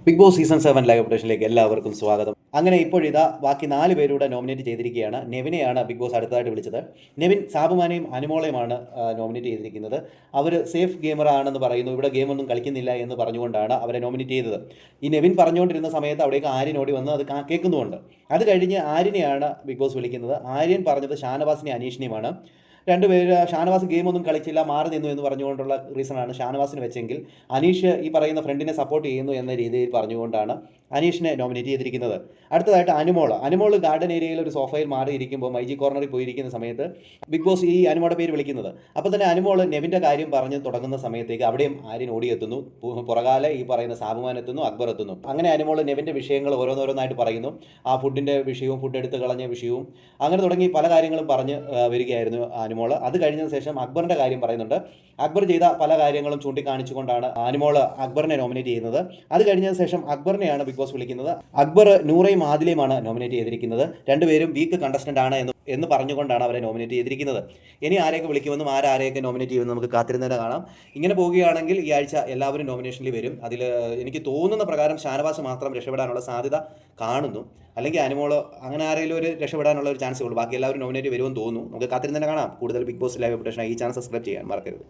Big boss season 7 live അപ്ഡേഷനിലേക്ക് എല്ലാവർക്കും സ്വാഗതം. അങ്ങനെ ഇപ്പോഴിതാ ബാക്കി 4 പേരൂടെ നോമിനേറ്റ് ചെയ്തിരിക്കുകയാണ്. നെവിനെയാണ് ബിഗ് ബോസ് അടുത്തതായിട്ട് വിളിച്ചത്. നെവിൻ സാബുമാനെയും അനുമോളെയുമാണ് നോമിനേറ്റ് ചെയ്തിരിക്കുന്നത്. അവർ സേഫ് ഗെയിമർ ആണെന്ന് പറയുന്നു. ഇവിടെ ഗെയിമൊന്നും കളിക്കുന്നില്ല എന്ന് പറഞ്ഞുകൊണ്ടാണ് അവരെ നോമിനേറ്റ് ചെയ്തത്. ഈ നെവിൻ പറഞ്ഞുകൊണ്ടിരുന്ന സമയത്ത് അവിടേക്ക് ആര്യൻ ഓടി വന്ന് അത് കേൾക്കുന്നുമുണ്ട്. അത് കഴിഞ്ഞ് ആര്യനെയാണ് ബിഗ് ബോസ് വിളിക്കുന്നത്. ആര്യൻ പറഞ്ഞത് ഷാനവാസിനെയും അനീഷിനെയുമാണ്. രണ്ടുപേര് ഷാനവാസ് ഗെയിമൊന്നും കളിച്ചില്ല, മാറി നിന്നു എന്ന് പറഞ്ഞുകൊണ്ടുള്ള റീസണാണ് ഷാനവാസിന് വെച്ചെങ്കിൽ അനീഷ് ഈ പറയുന്ന ഫ്രണ്ടിനെ സപ്പോർട്ട് ചെയ്യുന്നു എന്ന രീതിയിൽ പറഞ്ഞുകൊണ്ടാണ് അനീഷിനെ നോമിനേറ്റ് ചെയ്തിരിക്കുന്നത്. അടുത്തതായിട്ട് അനുമോൾ ഗാർഡൻ ഏരിയയിൽ ഒരു സോഫയിൽ മാറിയിരിക്കുമ്പോൾ മൈജി കോർണറിൽ പോയിരിക്കുന്ന സമയത്ത് ബിഗ് ബോസ് ഈ അനുമോളുടെ പേര് വിളിക്കുന്നത്. അപ്പോൾ തന്നെ അനുമോൾ നെവിൻ്റെ കാര്യം പറഞ്ഞ് തുടങ്ങുന്ന സമയത്തേക്ക് അവിടെയും ആര്യൻ ഓടിയെത്തുന്നു. പുറകാലെ ഈ പറയുന്ന സാബുമാൻ എത്തുന്നു, അക്ബർ എത്തുന്നു. അങ്ങനെ അനുമോൾ നെവിൻ്റെ വിഷയങ്ങൾ ഓരോന്നോരോന്നായിട്ട് പറയുന്നു. ആ ഫുഡിൻ്റെ വിഷയവും ഫുഡ് എടുത്ത് കളഞ്ഞ വിഷയവും അങ്ങനെ തുടങ്ങി പല കാര്യങ്ങളും പറഞ്ഞ് വരികയായിരുന്നു അനുമോൾ. അത് കഴിഞ്ഞതിന് ശേഷം അക്ബറിൻ്റെ കാര്യം പറയുന്നുണ്ട്. അക്ബർ ചെയ്ത പല കാര്യങ്ങളും ചൂണ്ടിക്കാണിച്ചുകൊണ്ടാണ് അനുമോൾ അക്ബറിനെ നോമിനേറ്റ് ചെയ്യുന്നത്. അത് കഴിഞ്ഞതിന് ശേഷം അക്ബറിനെയാണ് ബിഗ് ബോസ് വിളിക്കുന്നത്. അക്ബർ നൂറയും ആദിലയുമാണ് നോമിനേറ്റ് ചെയ്തിരിക്കുന്നത്. രണ്ടുപേരും വീക്ക് കണ്ടസ്റ്റൻ്റ് ആണ് എന്ന് പറഞ്ഞുകൊണ്ടാണ് അവരെ നോമിനേറ്റ് ചെയ്തിരിക്കുന്നത്. ഇനി ആരെയൊക്കെ വിളിക്കുമെന്നും ആരെയൊക്കെ നോമിനേറ്റ് ചെയ്യുമെന്നും നമുക്ക് കാത്തിരുന്നതിനെ കാണാം. ഇങ്ങനെ പോവുകയാണെങ്കിൽ ഈ ആഴ്ച എല്ലാവരും നോമിനേഷനിൽ വരും. അതിൽ എനിക്ക് തോന്നുന്ന പ്രകാരം ഷാനവാസ് മാത്രം രക്ഷപ്പെടാനുള്ള സാധ്യത കാണുന്നു. അല്ലെങ്കിൽ അനുമോൾ അങ്ങനെ ആരെങ്കിലും ഒരു രക്ഷപ്പെടാനുള്ള ഒരു ചാൻസേ ഉള്ളൂ. ബാക്കി എല്ലാവരും നോമിനേറ്റ് വരുമെന്ന് തോന്നുന്നു. നമുക്ക് കാത്തിരുന്നതിനെ കാണാം. കൂടുതൽ ബിഗ് ബോസ് ലൈവ് അപ്ഡേഷൻ ഈ ചാനൽ സബ്സ്ക്രൈബ് ചെയ്യാൻ മറക്കരുത്.